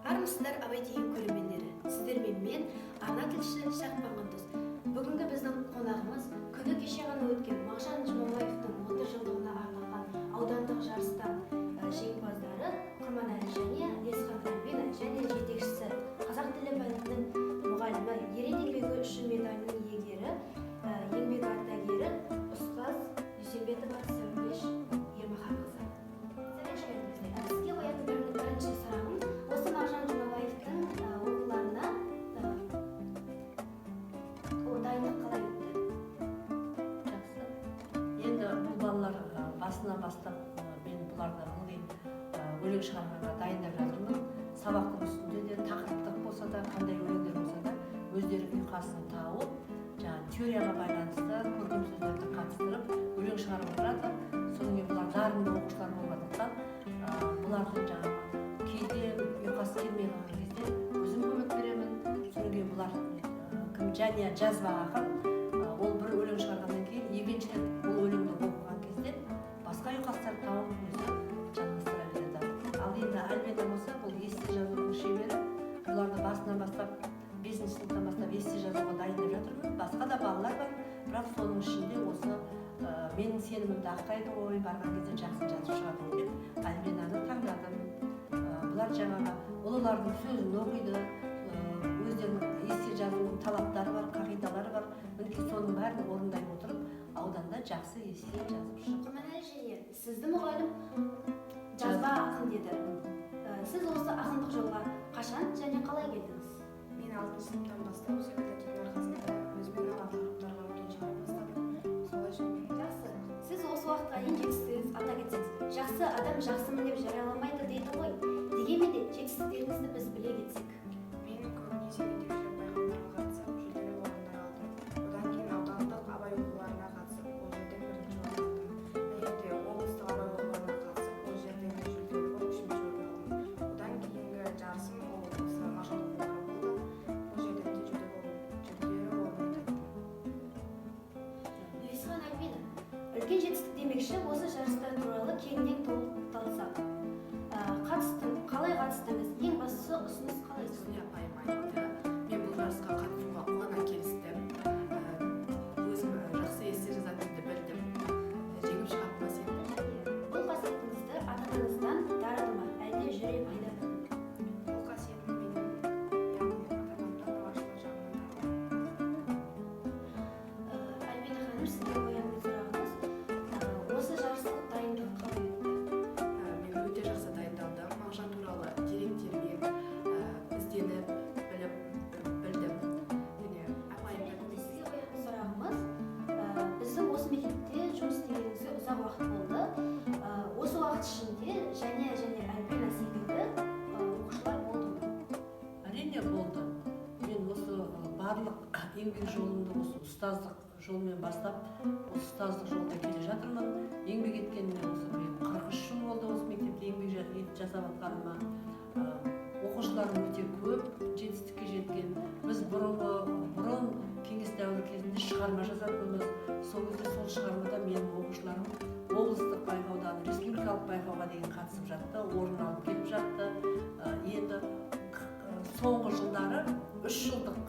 Армысыздар Абай TV көрермендері. Сіздермен мен арна тілші Шақпан Құндыз. Бүгінгі біздің қонағымыз күні кеше ғана өткен Мағжан Жұмабаевтың 30 жылдығына арналған аудандық жарыстан жеңімпаздары Құрманәлі және Есхан Альбина және жетекшісі қазақ тілі пәнінің мұғалімі ерен еңбегі үшін медалінің иегері, еңбек ардагері ұстаз Дүйсенбетова Сәулеш Ермаханқызы. Сізге қоятын бірінші сұрағым осы Мағжан Жұмабаевтың оқуларына дайындық қалай өтті? Жақсы. Енді бұл балалар басынан бастап мен бұларды ылғи өлең шығармаға дайындап жатырмын. Сабақтың үстінде де тақырыптық болса да, қандай өлеңдер болса да, өздері ұйқасын тауып, теорияға байланысты көркем сөздерді қатыстырып, өлең шығарып жатыр. Сонымен бұлар дарынды оқушылар болғандықтан, бұлардың кейде ұйқасы келмей қалған кезде өзім көмек беремін. Сонымен бұлар және жазба ақын, ол бір өлең шығарғаннан кейін екінші рет ол өлеңді оқыған кезде басқа ұйқастар тауып өзі жалғастыра береді. Ал енді Альбина болса, бұл есте жазудың шебері. Бұларды басынан бастап 5-ші сыныптан бастап есте жазуға дайындап жатырмын. Басқа да балалар бар, бірақ соның ішінде осы менің сенімімді ақтайды ғой, барған кезде жақсы жазып шығады деп Альбинаны таңдадым. Бұлар жаңағы ұлылардың сөзін оқиды, өздерінің есте жазудың талаптары бар, қағидалары бар. Мінекей соның бәрін орындай отырып, ауданда жақсы есте жазып шықты. Құрманәлі және сізді мұғалім жазба ақын деді. Сіз осы ақындық жолға қашан және қалай келдіңіз? Мен 6 сыныптан бастап осы педагогтың арқасында өзімен алған тақырыптарға өлең шығара бастадым. Солай жүрмін. Жақсы. Сіз осы уақытқа дейін жетістігіңіз ата кетсеңіз, жақсы адам жақсымын деп жарияламайды дейді ғой. Дегенмен де жетістіктеріңізді біз біле кетсек. Мен көбінесе мектепшілік байқауларға қатысып, жүлделі орындар алдым. Одан кейін аудандық абай оқуларына қатысып, ол жерден бірінші орын алдым. Және облыстық абай оқуларына қатысып, ол жерден де жүлделі болып үшінші орын алдым. Одан кейінгі жарысым ол осы Мағжан оқулары болды. Ол жерден де жүлделі орын алдым. Есхан Альбина, үлкен жетістік демекші осы жарыстар туралы кеңінен тоқталсақ. Қалай қатыстыңыз? Ең бастысы ұсыныс қалай? Соня апайым айтты, мен бұл жарысқа қатысуға қуана келістім. Өзім жақсы эссе жазатынымды білдім. Жеңіп шығатыныма сендім. Бұл қасиетіңізді ата-анаңыздан дарыды ма, әлде жүре пайда ма? Бұл қасиетім менің яғни ата-анамдан нағашылар жағынан дарыды. Альбина ханым, сізге қоятын сұрағымыз, осы жарыстық дайындық қалай өтті? Мен өте жақсы дайындалдым. Мағжан туралы деректермен ізденіп, білдім. Және апайымды Сізге қоятын сұрағымыз, біздің осы мектепте жұмыс істегеніңізге ұзақ уақыт болды. Осы уақыт ішінде және Альбина секілді оқушылар болды ма? Әрине болды. Мен осы барлық еңбек жолымды осы ұстаздық жолмен бастап, осы ұстаздық жолда келе жатырмын. Еңбек еткенімде осы 43 жыл болды осы мектепте еңбек жасап жатқаныма. Оқушыларым өте көп, жетістікке жеткен. Біз бұрын кеңес дәуірі кезінде шығарма жазатынбыз. Сол кезде сол шығармада менің оқушыларым облыстық байқаудан республикалық байқауға дейін қатысып жатты, орын алып келіп жатты. Енді соңғы жылдары 3 жылдық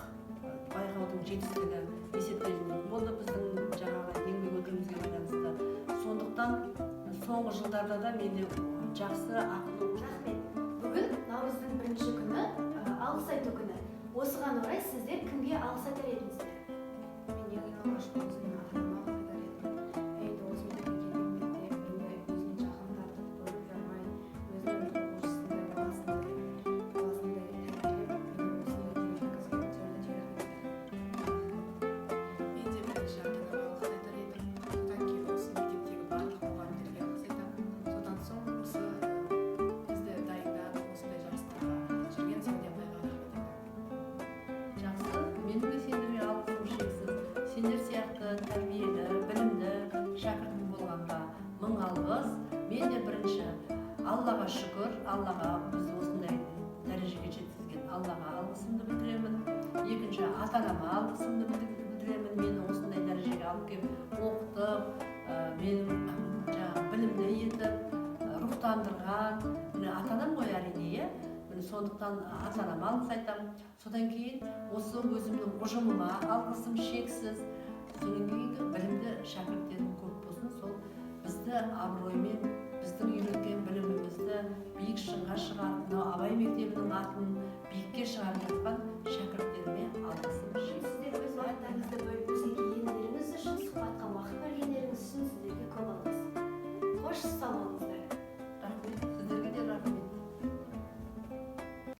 байқаудың жетістігі есептелінетін болды біздің жаңағы еңбек өтілімізге байланысты. Сондықтан соңғы жылдарда да менде жақсы ақыл Рахмет. Бүгін наурыздың 1-ші күні, алғыс айту күні. Осыған орай сіздер кімге алғыс айтар едіңіздер? Мен ең алғашқы өзімнің ата-анама айтар едім. Енді осы мектепке келгенде мені өзіне жақын тартып, бөліп жармай, өзінің оқушысындай баласындай тәрбиелеп, мені осындай жеткізген жерде Мен де бірінші ата-анама алғыс айтар едім. Содан кейін осы мектептегі барлық мұғалімдерге алғыс айтамын. Содан соң осы бізді дайындап, осындай жарыстарға жүрген сенден байға рахмет айтамын. жақсы. Менің де сендерге алғысым шексіз. Сендер сияқты тәрбиелі, білімді шәкіртім болғанға мың алғыс. Мен де бірінші Аллаға шүкір, Аллаға біз осындай дәрежеге жеткізген Аллаға алғысымды білдіремін. Екінші, ата-анама алғысымды білдіремін. Мені осындай дәрежеге алып келіп оқытып, менің білімді етіп, рухтандырған ата-анам ғой әрине. сондықтан ата анама алғыс айтамын. Содан кейін осы өзімнің ұжымыма алғысым шексіз. Содан кейін білімді шәкірттерім көп болсын, сол бізді абыроймен, біздің үйреткен білімімізді биік шыңға шығарып, мынау Абай мектебінің атын биікке шығарып жатқан шәкірттеріме алғысым шексіз. Сіздер өз уақыттарыңызды бөліп